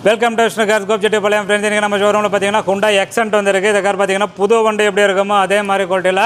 Welcome to Vishnu Cars Gobichettipalayam friends. இன்றைக்கி நம்ம ஷோரூமில் பார்த்தீங்கன்னா Hyundai Xcent வந்துருக்கு. இந்த கார் பார்த்தீங்கன்னா புது வண்டி எப்படி இருக்குமோ அதே மாதிரி குவாலிட்டியில்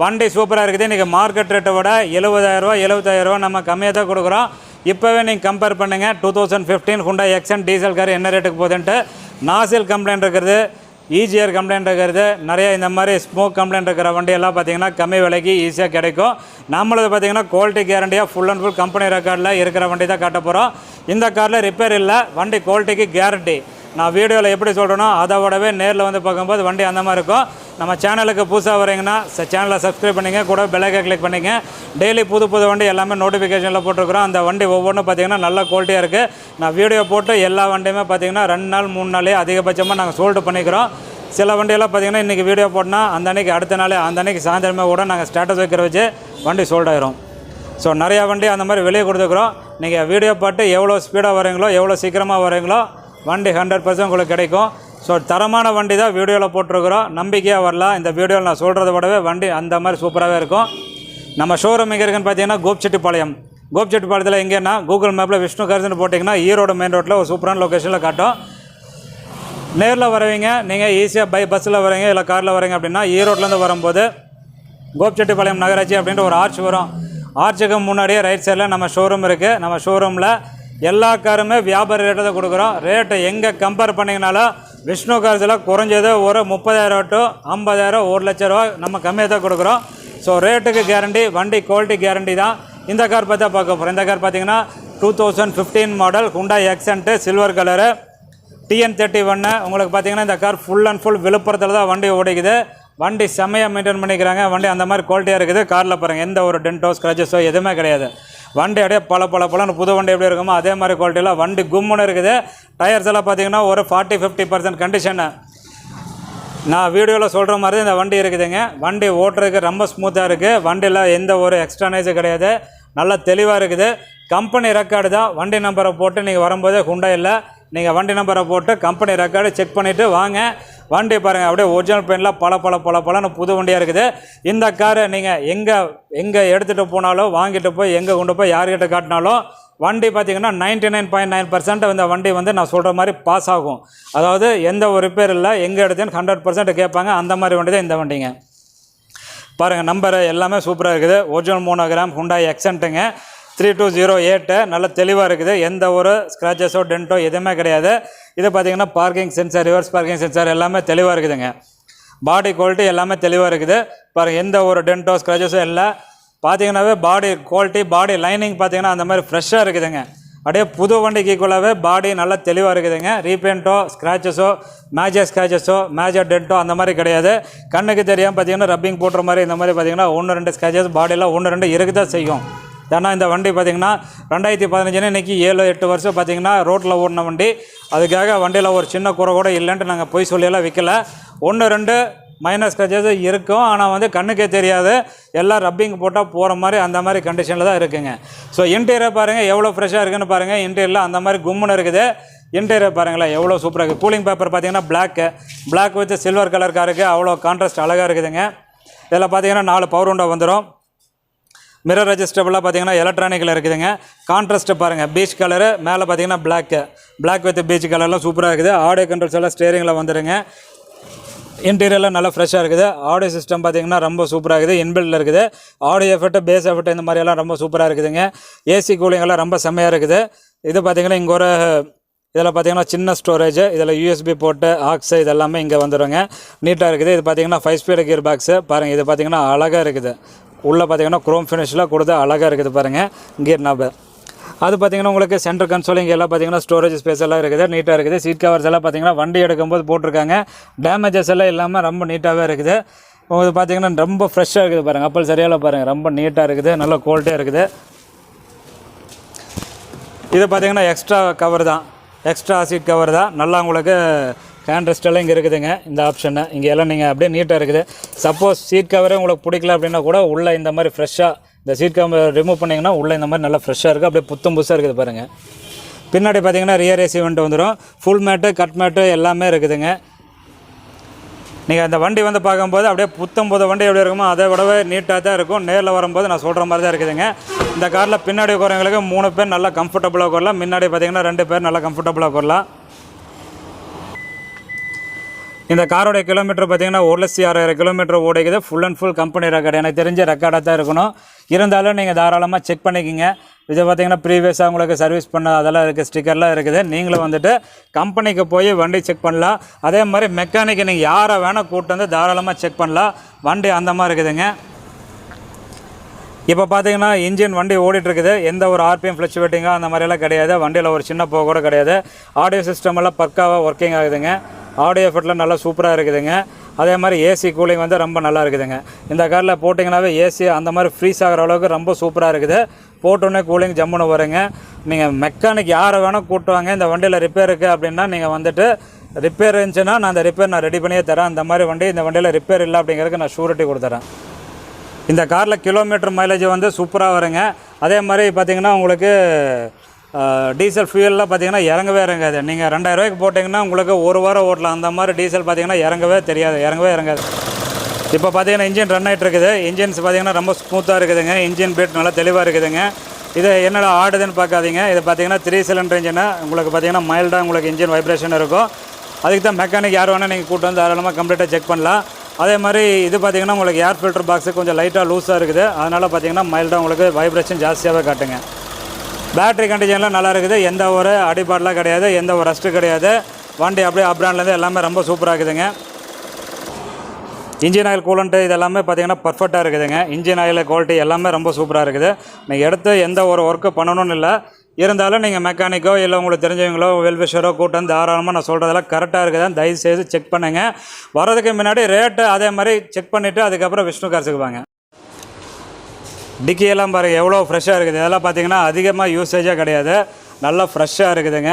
வண்டி சூப்பராக இருக்குது. இன்றைக்கி மார்க்கெட் ரேட்டை விட 70,000 75,000 நம்ம கம்மியாக தான் கொடுக்குறோம். இப்போவே நீங்கள் கம்பேர் பண்ணுங்கள் 2015 Hyundai Xcent Diesel கார் என்ன ரேட்டுக்கு போகுதுன்ட்டு. நாசில் கம்ப்ளைண்ட் இருக்கிறது, ஈஜிஆர் கம்ப்ளைண்ட் இருக்கிறது, நிறைய இந்த மாதிரி ஸ்மோக் கம்ப்ளைண்ட் இருக்கிற வண்டியெல்லாம் பார்த்தீங்கன்னா கம்மி விலைக்கு ஈஸியாக கிடைக்கும். நம்மளது பார்த்தீங்கன்னா குவாலிட்டி கேரண்டியாக ஃபுல் அண்ட் ஃபுல் கம்பெனி ரெக்கார்டில் இருக்கிற வண்டி தான் காட்ட போகிறோம். இந்த காரில் ரிப்பேர் இல்லை, வண்டி குவாலிட்டிக்கு கேரண்டி. நான் வீடியோவில் எப்படி சொல்கிறேனோ அதை விடவே நேரில் வந்து பார்க்கும்போது வண்டி அந்த மாதிரி இருக்கும். நம்ம சேனலுக்கு புதுசாக வரீங்கன்னா சேனலை சப்ஸ்கிரைப் பண்ணிங்க, கூட பெல்லைக்கை கிளிக் பண்ணிங்க. டெய்லி புது வண்டி எல்லாமே நோட்டிஃபிகேஷனில் போட்டிருக்கிறோம். அந்த வண்டி ஒவ்வொன்றும் பார்த்திங்கன்னா நல்ல குவாலிட்டியாக இருக்குது. நான் வீடியோ போட்டு எல்லா வண்டியுமே பார்த்திங்கன்னா 2 நாள் 3 நாளே அதிகபட்சமாக நாங்கள் சோல்டு பண்ணிக்கிறோம். சில வண்டியெல்லாம் பார்த்திங்கன்னா இன்றைக்கி வீடியோ போட்டால் அந்த அன்றைக்கி அடுத்த நாள் அந்த அன்றைக்கி சாயந்தரமே கூட நாங்கள் ஸ்டேட்டஸ் வைக்கிற வச்சு வண்டி சோல்ட் ஆயிரும். ஸோ நிறையா வண்டி அந்த மாதிரி வெளியே கொடுத்துக்கிறோம். நீங்கள் வீடியோ பார்த்து எவ்வளோ ஸ்பீடாக வரீங்களோ எவ்வளோ சீக்கிரமாக வரீங்களோ வண்டி 100% உங்களுக்கு கிடைக்கும். ஸோ தரமான வண்டி தான் வீடியோவில் போட்டிருக்கிறோம். நம்பிக்கையாக வரலாம். இந்த வீடியோவில் நான் சொல்கிறத விடவே வண்டி அந்த மாதிரி சூப்பராகவே இருக்கும். நம்ம ஷோரூம் எங்கே இருக்குன்னு பார்த்தீங்கன்னா கோபிச்செட்டிப்பாளையத்தில் எங்கேன்னா கூகுள் மேப்பில் விஷ்ணுகார்ஸ்னு போட்டிங்கன்னா ஈரோடு மெயின் ரோட்டில் ஒரு சூப்பரான லொக்கேஷனில் காட்டும். நேரில் வரவீங்க நீங்கள் ஈஸியாக பஸ்ஸில் வரீங்க இல்லை காரில் வரீங்க அப்படின்னா ஈரோட்லேருந்து வரும்போது கோபிச்செட்டிப்பாளையம் நகராட்சி அப்படின்ற ஒரு ஆர்ச் வரும். ஆர்ச்சுக்கு முன்னாடியே ரைட் சைடில் நம்ம ஷோரூம் இருக்குது. நம்ம ஷோரூமில் எல்லா காருமே வியாபார ரேட்டை தான் கொடுக்குறோம். ரேட்டை எங்கே கம்பேர் பண்ணிங்கனாலும் விஷ்ணு கார்ஸில் குறைஞ்சது ஒரு 30,000 to 50,000 1 லட்ச ரூபா நம்ம கம்மியாக தான் கொடுக்குறோம். ஸோ ரேட்டுக்கு கேரண்டி, வண்டி குவாலிட்டி கேரண்டி தான். இந்த கார் பார்த்தா பார்க்க போகிறோம். இந்த கார் பார்த்திங்கன்னா 2015 model Hyundai Xcent silver colour TN31. உங்களுக்கு பார்த்திங்கன்னா இந்த கார் ஃபுல் அண்ட் ஃபுல் விழுப்புரத்தில் தான் வண்டி ஓடிக்குது. வண்டி செம்மையாக மெயின்டைன் பண்ணிக்கிறாங்க. வண்டி அந்த மாதிரி குவாலிட்டியாக இருக்குது. காரில் பாருங்கள் எந்த ஒரு டென்ட்டோ ஸ்க்ராச்சஸோ எதுவுமே கிடையாது. வண்டி அப்படியே பல புது வண்டி எப்படி இருக்குமோ அதே மாதிரி குவாலிட்டியில் வண்டி கும்முன்னு இருக்குது. டயர்ஸ் எல்லாம் பார்த்திங்கன்னா ஒரு 40-50% கண்டிஷனு. நான் வீடியோவில் சொல்கிற மாதிரி இந்த வண்டி இருக்குதுங்க. வண்டி ஓட்டுறதுக்கு ரொம்ப ஸ்மூத்தாக இருக்குது. வண்டியில் எந்த ஒரு எக்ஸ்ட்ரா நாய்ஸும் கிடையாது. நல்லா தெளிவாக இருக்குது. கம்பெனி ரெக்கார்டு தான். வண்டி நம்பரை போட்டு நீங்கள் வரும்போது Hyundai இல்லை, நீங்கள் வண்டி நம்பரை போட்டு கம்பெனி ரெக்கார்டு செக் பண்ணிவிட்டு வாங்க. வண்டி பாருங்கள் அப்படியே ஒரிஜினல் பெயிண்டில் பலன்னு புது வண்டியாக இருக்குது. இந்த காரை நீங்கள் எங்கே எடுத்துகிட்டு போனாலும் வாங்கிட்டு போய் எங்கே கொண்டு போய் யார்கிட்ட காட்டினாலும் வண்டி பார்த்திங்கன்னா 99.9% இந்த வண்டி வந்து நான் சொல்கிற மாதிரி பாஸ் ஆகும். அதாவது எந்த ஒரு ரிப்பேர் இல்லை, எங்கே எடுத்தேன்னு 100% கேட்பாங்க. அந்த மாதிரி வண்டி தான் இந்த வண்டிங்க. பாருங்கள் நம்பர் எல்லாமே சூப்பராக இருக்குது. ஒரிஜினல் மோனோகிராம் Hyundai Xcentங்க 3208 நல்ல தெளிவாக இருக்குது. எந்த ஒரு ஸ்க்ராச்சஸோ டென்ட்டோ எதுவுமே கிடையாது. இது பார்த்திங்கன்னா parking sensor, reverse parking sensor எல்லாமே தெளிவாக இருக்குதுங்க. பாடி குவாலிட்டி எல்லாமே தெளிவாக இருக்குது. பாருங்கள் எந்த ஒரு டென்ட்டோ ஸ்க்ராச்சஸோ இல்லை. பார்த்திங்கன்னாவே பாடி குவாலிட்டி, பாடி லைனிங் பார்த்திங்கன்னா அந்த மாதிரி ஃப்ரெஷ்ஷாக இருக்குதுங்க. அப்படியே புது வண்டிக்கு ஈக்குவலாகவே பாடி நல்லா தெளிவாக இருக்குதுங்க. ரீபெயிண்ட்டோ ஸ்க்ராச்சஸோ மேஜர் டென்ட்டோ அந்த மாதிரி கிடையாது. கண்ணுக்கு தெரியாமல் பார்த்திங்கன்னா ரப்பிங் போட்டுற மாதிரி இந்த மாதிரி பார்த்திங்கன்னா 1-2 ஸ்க்ராச்சஸ் பாடியில் 1-2 இருக்க தான் செய்யும். ஏன்னா இந்த வண்டி பார்த்திங்கன்னா 2015 இன்றைக்கி 7-8 வருஷம் பார்த்திங்கன்னா ரோட்டில் ஓடின வண்டி. அதுக்காக வண்டியில் ஒரு சின்ன குறை கூட இல்லைன்ட்டு நாங்கள் போய் சொல்லியெல்லாம் விற்கலை. 1-2 மைனஸ் ஸ்க்ராச்சஸ் இருக்கும். ஆனால் வந்து கண்ணுக்கே தெரியாது. எல்லாம் ரப்பிங் போட்டால் போகிற மாதிரி அந்த மாதிரி கண்டிஷனில் தான் இருக்குங்க. ஸோ இன்டீரியர் பாருங்கள் எவ்வளோ ஃப்ரெஷ்ஷாக இருக்குதுன்னு பாருங்கள். இன்டீரியரில் அந்த மாதிரி கும்முன்னு இருக்குது. இன்டீரியர் பாருங்களேன் எவ்வளோ சூப்பராக இருக்குது. கூலிங் பேப்பர் பார்த்திங்கன்னா பிளாக் வித் சில்வர் கலர் காருக்கு அவ்வளோ கான்ட்ராஸ்ட் அழகாக இருக்குதுங்க. இதில் பார்த்திங்கன்னா 4 பவர் விண்டோ வந்துடும். மிரர் அட்ஜஸ்டபிளாக பார்த்திங்கன்னா எலக்ட்ரானிக்கில் இருக்குதுங்க. கான்ட்ராஸ்ட்டு பாருங்கள் பீச் கலரு, மேலே பார்த்திங்கன்னா பிளாக் வித் பீச் கலர்லாம் சூப்பராக இருக்குது. ஆடியோ கண்ட்ரோல்ஸ் எல்லாம் ஸ்டேரிங்கில் வந்துடுங்க. இன்டீரியரில் நல்லா ஃப்ரெஷ்ஷாக இருக்குது. ஆடியோ சிஸ்டம் பார்த்திங்கன்னா ரொம்ப சூப்பராக இருக்குது. இன்பில்டில் இருக்குது. ஆடியோ எஃபெக்ட், பேஸ் எஃபெக்ட் இந்த மாதிரியெல்லாம் ரொம்ப சூப்பராக இருக்குதுங்க. ஏசி கூலிங்கெல்லாம் ரொம்ப செம்மையாக இருக்குது. இது பார்த்திங்கன்னா இங்கே ஒரு இதில் பார்த்திங்கன்னா சின்ன ஸ்டோரேஜ், இதில் USB போட்டு ஆக்ஸு இதெல்லாமே இங்கே வந்துடுங்க. நீட்டாக இருக்குது. இது பார்த்திங்கன்னா 5 ஸ்பீடு கியர் பாக்ஸு பாருங்கள். இது பார்த்திங்கன்னா அழகாக இருக்குது. உள்ளே பார்த்திங்கன்னா குரோம் ஃபினிஷில் கொடுத்து அழகாக இருக்குது பாருங்கள் கியர் நாபு. அது பார்த்திங்கன்னா உங்களுக்கு சென்டர் கன்சோல் இங்கே எல்லாம் பார்த்திங்கன்னா ஸ்டோரேஜ் ஸ்பேஸ் எல்லாம் இருக்குது. நீட்டாக இருக்குது. சீட் கவர்ஸ் எல்லாம் பார்த்திங்கன்னா வண்டி எடுக்கும்போது போட்டிருக்காங்க. டேமேஜஸ் எல்லாம் இல்லாமல் ரொம்ப நீட்டாகவே இருக்குது. இது பார்த்திங்கன்னா ரொம்ப ஃப்ரெஷ்ஷாக இருக்குது பாருங்கள். அப்பல் சரியால் பாருங்கள் ரொம்ப நீட்டாக இருக்குது. நல்ல குவாலிட்டியாக இருக்குது. இது பார்த்திங்கன்னா எக்ஸ்ட்ரா கவர் தான், எக்ஸ்ட்ரா சீட் கவர் தான். நல்லா உங்களுக்கு ஹேண்ட் ரெஸ்டெல்லாம் இங்கே இருக்குதுங்க. இந்த ஆப்ஷனு இங்கே எல்லாம் நீங்கள் அப்படியே நீட்டாக இருக்குது. சப்போஸ் சீட் கவரே உங்களுக்கு பிடிக்கல அப்படின்னா கூட உள்ளே இந்த மாதிரி ஃப்ரெஷ்ஷாக இந்த சீட் கவர் ரிமூவ் பண்ணிங்கன்னா உள்ளே இந்த மாதிரி நல்லா ஃப்ரெஷ்ஷாக இருக்குது. அப்படியே புதுசாக இருக்குது பாருங்கள். பின்னாடி பார்த்திங்கன்னா ரியர் ஏசி வெண்ட் வந்துடும். ஃபுல் மேட்டு, கட் மேட்டு எல்லாமே இருக்குதுங்க. நீங்கள் அந்த வண்டி வந்து பார்க்கும்போது அப்படியே புது வண்டி எப்படி இருக்குமோ அதை விடவே நீட்டாக தான் இருக்கும். நேரில் வரும்போது நான் சொல்கிற மாதிரி தான் இருக்குதுங்க. இந்த காரில் பின்னாடி உட்காரவங்களுக்கு 3 பேர் நல்லா கம்ஃபர்டபுளாக உட்காரலாம். முன்னாடி பார்த்திங்கன்னா 2 பேர் நல்லா கம்ஃபர்டபுளாக உட்காரலாம். இந்த காரோடைய கிலோமீட்டர் பார்த்தீங்கன்னா 1,06,000 கிலோமீட்டர் ஓடிக்குது. Full and full company record. எனக்கு தெரிஞ்ச ரெக்கார்டாக தான் இருக்கணும். இருந்தாலும் நீங்கள் தாராளமாக செக் பண்ணிக்கிங்க. இது பார்த்தீங்கன்னா ப்ரீவியஸாக உங்களுக்கு சர்வீஸ் பண்ண அதெல்லாம் இருக்குது, ஸ்டிக்கர்லாம் இருக்குது. நீங்களும் வந்துட்டு கம்பெனிக்கு போய் வண்டி செக் பண்ணலாம். அதே மாதிரி மெக்கானிக்கு நீங்கள் யாரை வேணால் கூப்பிட்டு வந்து தாராளமாக செக் பண்ணலாம். வண்டி அந்த மாதிரி இருக்குதுங்க. இப்போ பார்த்தீங்கன்னா இன்ஜின் வண்டி ஓடிட்டுருக்குது. எந்த ஒரு ஆர்பிஎம் ஃப்ளக்சுவேட்டிங்காக அந்த மாதிரியெல்லாம் கிடையாது. வண்டியில் ஒரு சின்ன போக கூட கிடையாது. ஆடியோ சிஸ்டம் எல்லாம் பக்காவாக ஒர்க்கிங் ஆகுதுங்க. ஆடியோ எஃபெக்ட்லாம் நல்லா சூப்பராக இருக்குதுங்க. அதே மாதிரி ஏசி கூலிங் வந்து ரொம்ப நல்லா இருக்குதுங்க. இந்த காரில் போட்டிங்கனாவே ஏசி அந்த மாதிரி ஃப்ரீஸ் ஆகிற அளவுக்கு ரொம்ப சூப்பராக இருக்குது. போட்டோன்னே கூலிங் ஜம்முன்னு வருங்க. நீங்கள் மெக்கானிக் யாரை வேணால் கூட்டுவாங்க. இந்த வண்டியில் ரிப்பேர் இருக்குது அப்படின்னா நீங்கள் வந்துட்டு ரிப்பேர் இருந்துச்சுன்னா நான் அந்த ரிப்பேர் நான் ரெடி பண்ணியே தரேன். அந்த மாதிரி வண்டி இந்த வண்டியில் ரிப்பேர் இல்லை அப்படிங்கிறதுக்கு நான் ஷூரிட்டி கொடுத்துறேன். இந்த காரில் கிலோமீட்டர் மைலேஜ் வந்து சூப்பராக வருங்க. அதே மாதிரி பார்த்திங்கன்னா உங்களுக்கு டீசல் ஃபியூல்லாம் பார்த்திங்கன்னா இறங்கவே இறங்காது. நீங்கள் 2,000 ரூபாய்க்கு போட்டிங்கன்னா உங்களுக்கு ஒரு வாரம் ஓட்டலாம். அந்த மாதிரி டீசல் பார்த்திங்கன்னா இறங்கவே இறங்காது. இப்போ பார்த்திங்கன்னா இன்ஜின் ரன் ஆகிட்டு இருக்குது. இன்ஜின்ஸ் பார்த்திங்கன்னா ரொம்ப ஸ்மூத்தாக இருக்குதுங்க. இன்ஜின் பீட் நல்லா தெளிவாக இருக்குதுங்க. இது என்னடா ஆடுதுன்னு பார்க்காதீங்க. இது பார்த்திங்கன்னா 3 சிலிண்டர் இன்ஜின். உங்களுக்கு பார்த்திங்கன்னா மைல்டாக உங்களுக்கு இன்ஜின் வைப்ரேஷன் இருக்கும். அதுக்கு தான் மெக்கானிக் யார் வேணால் நீங்கள் கூட்டு வந்து தாராளமாக கம்ப்ளீட்டாக செக் பண்ணலாம். அதே மாதிரி இது பார்த்திங்கன்னா உங்களுக்கு ஏர் ஃபில்டர் பாக்ஸு கொஞ்சம் லைட்டாக லூஸாக இருக்குது. அதனால் பார்த்திங்கன்னா மைல்டாக உங்களுக்கு வைப்ரேஷன் ஜாஸ்தியாகவே காட்டுங்க. பேட்ரி கண்டிஷன்லாம் நல்லா இருக்குது. எந்த ஒரு அடிபாடெலாம் கிடையாது, எந்த ஒரு ரஸ்ட்டு கிடையாது. வண்டி அப்படியே அப்ராண்ட்லேருந்து எல்லாமே ரொம்ப சூப்பராக இருக்குதுங்க. இன்ஜின் ஆயில் கூலண்ட்டு இது எல்லாமே பார்த்திங்கன்னா பர்ஃபெக்டாக இருக்குதுங்க. இன்ஜின் ஆயில் குவாலிட்டி எல்லாமே ரொம்ப சூப்பராக இருக்குது. நீங்கள் எடுத்து எந்த ஒரு ஒர்க்கு பண்ணணும்னு இல்லை. இருந்தாலும் நீங்கள் மெக்கானிக்கோ இல்லை உங்களுக்கு தெரிஞ்சவங்களோ வெல்விஷரோ கூட்டம் தாராளமாக நான் சொல்கிறதெல்லாம் கரெக்டாக இருக்குதான் தயவு செய்து செக் பண்ணுங்கள். வரதுக்கு முன்னாடி ரேட்டு அதே மாதிரி செக் பண்ணிவிட்டு அதுக்கப்புறம் விஷ்ணு கார்ஸுக்கு வாங்க. டிக்கியெல்லாம் பாருங்கள் எவ்வளோ ஃப்ரெஷ்ஷாக இருக்குது. இதெல்லாம் பார்த்திங்கன்னா அதிகமாக யூசேஜாக கிடையாது, நல்லா ஃப்ரெஷ்ஷாக இருக்குதுங்க.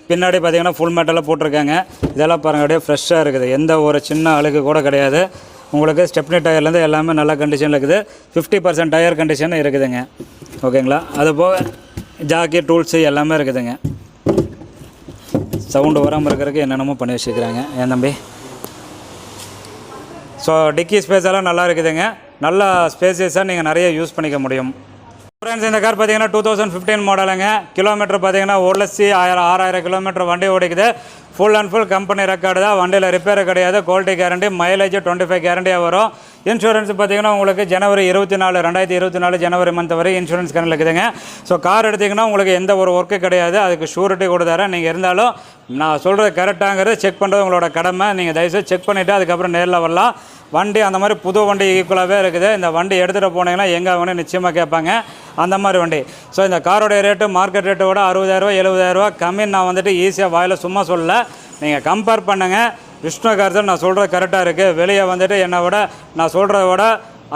பின்னாடி பார்த்திங்கன்னா ஃபுல் மெட்டலாக போட்டிருக்காங்க. இதெல்லாம் பாருங்கள் அப்படியே ஃப்ரெஷ்ஷாக இருக்குது. எந்த ஒரு சின்ன அழுக்கு கூட கிடையாது. உங்களுக்கு ஸ்டெப்னி டயர்லேருந்து எல்லாமே நல்ல கண்டிஷனில் இருக்குது. 50% டயர் கண்டிஷன் இருக்குதுங்க. ஓகேங்களா? அது போக ஜாக்கி டூல்ஸு எல்லாமே இருக்குதுங்க. சவுண்டு வராமல் இருக்கிறதுக்கு என்னென்னமோ பண்ணி வச்சுக்கிறாங்க என் தம்பி. ஸோ டிக்கி ஸ்பேஸ் எல்லாம் நல்லா இருக்குதுங்க. நல்லா ஸ்பேசியஸாக நீங்கள் நிறைய யூஸ் பண்ணிக்க முடியும். ஃப்ரெண்ட்ஸ், இந்த கார் பார்த்தீங்கன்னா 2015 மாடலுங்க. கிலோமீட்டர் பார்த்தீங்கன்னா 1,06,000 கிலோமீட்டர் வண்டி ஓடிக்குது. Full and full company record தான். வண்டியில் ரிப்பேர் கிடையாது. குவாலிட்டி கேரண்டி, மைலேஜ் 25 கேரண்டியாக வரும். இன்சூரன்ஸ் பார்த்தீங்கன்னா உங்களுக்கு ஜனவரி 24 2024 ஜனவரி மந்த் வரை இன்சூரன்ஸ் கரண்ட் இருக்குதுங்க. ஸோ கார் எடுத்திங்கன்னா உங்களுக்கு எந்த ஒரு ஒர்க்கு கிடையாது. அதுக்கு ஷூரிட்டி கொடுத்தாரேன். நீங்கள் இருந்தாலும் நான் சொல்கிறது கரெக்டாங்கிறது செக் பண்ணுறது உங்களோட கடமை. நீங்கள் தயவுசெய்து செக் பண்ணிவிட்டு அதுக்கப்புறம் நேரில் வரலாம். வண்டி அந்த மாதிரி புது வண்டி ஈக்குவலாகவே இருக்குது. இந்த வண்டி எடுத்துகிட்டு போனீங்கன்னா எங்கே வேணும் நிச்சயமாக கேட்பாங்க, அந்த மாதிரி வண்டி. ஸோ இந்த காரோடைய ரேட்டு மார்க்கெட் ரேட்டை விட 60,000 70,000 கம்மி. நான் வந்துட்டு ஈஸியாக வாயில் சும்மா சொல்லலை. நீங்கள் கம்பேர் பண்ணுங்கள். விஷ்ணு கார்ஸ் நான் சொல்கிறது கரெக்டாக இருக்குது. வெளியே வந்துட்டு என்னை விட நான் சொல்கிறத விட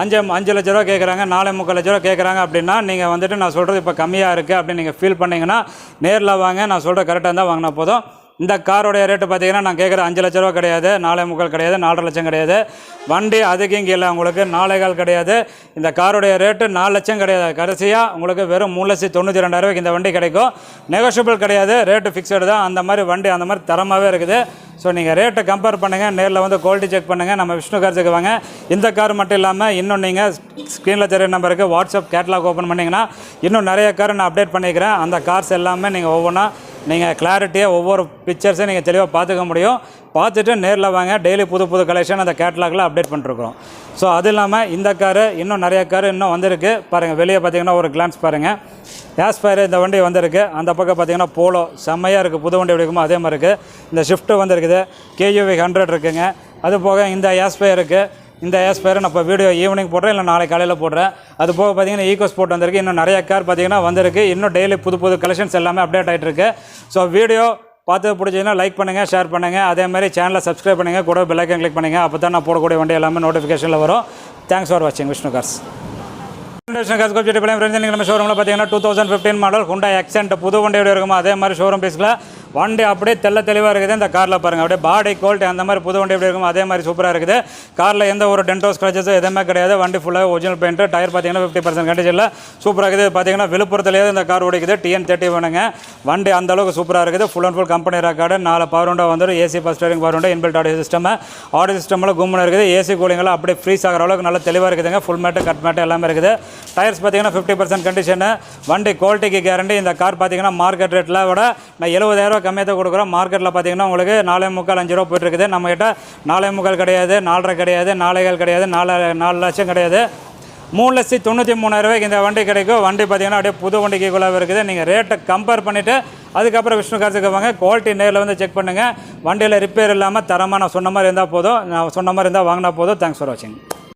5 லட்ச ரூபா கேட்குறாங்க, 4,3 லட்ச ரூபா கேட்குறாங்க அப்படின்னா நீங்கள் வந்துட்டு நான் சொல்கிறது இப்போ கம்மியாக இருக்குது அப்படின்னு நீங்கள் ஃபீல் பண்ணிங்கன்னா நேரில் வாங்க. நான் சொல்கிறது கரெக்டாக இருந்தால் வாங்கினா போதும். இந்த காரோடைய ரேட்டு பார்த்தீங்கன்னா நான் கேட்குற 5 லட்ச ரூபா கிடையாது, 4,3 கிடையாது, 4,5 லட்சம் கிடையாது. வண்டி அதுக்கு இங்கே இல்லை, உங்களுக்கு 4,4 கிடையாது. இந்த காரோடைய ரேட்டு 4 லட்சம் கிடையாது. கடைசியாக உங்களுக்கு வெறும் 3,92,000 இந்த வண்டி கிடைக்கும். நெகோஷியபிள் கிடையாது, ரேட்டு ஃபிக்ஸடு தான். அந்த மாதிரி வண்டி அந்த மாதிரி தரமாகவே இருக்குது. ஸோ நீங்கள் ரேட்டை கம்பேர் பண்ணுங்கள், நேரில் வந்து குவாலிட்டி செக் பண்ணுங்கள். நம்ம விஷ்ணு கார்ஸுக்கு வாங்க. இந்த கார் மட்டும் இல்லாமல் இன்னும் நீங்கள் ஸ்க்ரீனில் தெரிய நம்பருக்கு வாட்ஸ்அப் கேட்லாக் ஓப்பன் பண்ணிங்கன்னா இன்னும் நிறைய கார் நான் அப்டேட் பண்ணிக்கிறேன். அந்த கார்ஸ் எல்லாமே நீங்கள் ஒவ்வொன்றா நீங்கள் கிளாரிட்டியாக ஒவ்வொரு பிக்சர்ஸையும் நீங்கள் தெளிவாக பார்த்துக்க முடியும். பார்த்துட்டு நேரில் வாங்க. டெய்லி புது கலெக்ஷன் அந்த கேட்லாகில் அப்டேட் பண்ணிருக்கிறோம். ஸோ அது இல்லாமல் இந்த காரு இன்னும் நிறைய கார் இன்னும் வந்திருக்கு பாருங்கள். வெளியே பார்த்தீங்கன்னா ஒரு கிளான்ஸ் பாருங்கள். ஆஸ்பயர் இந்த வண்டி வந்திருக்கு. அந்த பக்கம் பார்த்தீங்கன்னா போலோ செம்மையாக இருக்குது. புது வண்டி எப்படி இருக்குமோ அதே மாதிரி இருக்குது. இந்த ஷிஃப்ட்டு வந்துருக்குது. KUV 100 இருக்குங்க. அது போக இந்த ஆஸ்பயர் இருக்குது. இந்த ஆஸ்பயர் நான் இப்போ வீடியோ ஈவினிங் போடுறேன், இல்லை நாளைக்கு காலையில் போடுறேன். அது போக பார்த்தீங்கன்னா ஈகோ ஸ்போர்ட் வந்திருக்கு. இன்னும் நிறைய கார் பார்த்தீங்கன்னா வந்திருக்கு. இன்னும் டெய்லி புது கலெக்ஷன்ஸ் எல்லாமே அப்டேட் ஆகிட்டு இருக்கு. ஸோ வீடியோ பார்த்து பிடிச்சதுன்னா லைக் பண்ணுங்கள், ஷேர் பண்ணுங்கள். அதேமாதிரி சேனலை சப்ஸ்கிரைப் பண்ணுங்கள், கூட பெல் ஐக்கான் கிளிக் பண்ணுங்கள். அப்போ தான் நான் போடக்கூடிய வண்டி எல்லாமே நோட்டிஃபிகேஷனில் வரும். தேங்க்ஸ் ஃபார் வாட்சிங் விஷ்ணு கார்ஸ். நம்ம ஷோரூமில் பார்த்தீங்கன்னா 2015 மாடல் Hyundai Xcent புது வண்டி எப்படி இருக்குமோ அதே மாதிரி ஷோரூம் பீஸில் வண்டி அப்படியே தெளிவாக இருக்குது. இந்த காரில் பாருங்கள் அப்படியே பாடி குவாலிட்டி அந்த மாதிரி புது வண்டி எப்படி இருக்குமோ அதே மாதிரி சூப்பராக இருக்குது. காரில் எந்த ஒரு டென்டோ ஸ்க்ராச்சஸோ எதுவுமே கிடையாது. வண்டி ஃபுல்லாக ஒரிஜினல் பெயிண்ட். டயர் பார்த்தீங்கன்னா 50% கண்டிஷனில் சூப்பராக இருக்குது. பார்த்தீங்கன்னா விழுப்புரத்துலேயே இந்த கார் ஓடிக்குது. TN30 வேணுங்க. வண்டி அந்தளவுக்கு சூப்பராக இருக்குது. Full and full company record. 4 power window வந்துடும். AC first steering power window, inbuilt audio சிஸ்டமில் கும்முன்னு இருக்குது. AC கூலிங்கெல்லாம் அப்படியே ஃப்ரீஸ் ஆகிற அளவுக்கு நல்லா தெளிவாக இருக்குதுங்க. ஃபுல் மேட்டு கட் மேட்டு எல்லாமே இருக்குது. டயர்ஸ் பார்த்தீங்கன்னா 50% கண்டிஷனு. வண்டி குவாலிட்டிக்கு கேரண்டி. இந்த கார் பார்த்தீங்கன்னா மார்க்கெட் ரேட்டில் விட நான் 70,000 ரூபா கம்மியாக தான் கொடுக்குறோம். மார்க்கெட்டில் பார்த்தீங்கன்னா உங்களுக்கு 4.25 5 ரூபா போயிட்டுருக்குது. நம்மகிட்ட 4.25 கிடையாது, 4.5 கிடையாது, 4 கிடையாது, 4 லட்சம் கிடையாது. 3,93,000 இந்த வண்டி கிடைக்கும். வண்டி பார்த்தீங்கன்னா அப்படியே புது வண்டிக்குள்ளே இருக்குது. நீங்கள் ரேட்டை கம்பேர் பண்ணிவிட்டு அதுக்கப்புறம் விஷ்ணு கார்ஸுக்கு வாங்க. குவாலிட்டி நேரில் வந்து செக் பண்ணுங்கள். வண்டியில் ரிப்பேர் இல்லாமல் தரமாக நான் சொன்ன மாதிரி இருந்தால் போதும். நான் சொன்ன மாதிரி இருந்தால் வாங்கினா போதும். தேங்க்ஸ் ஃபார் வாட்சிங்.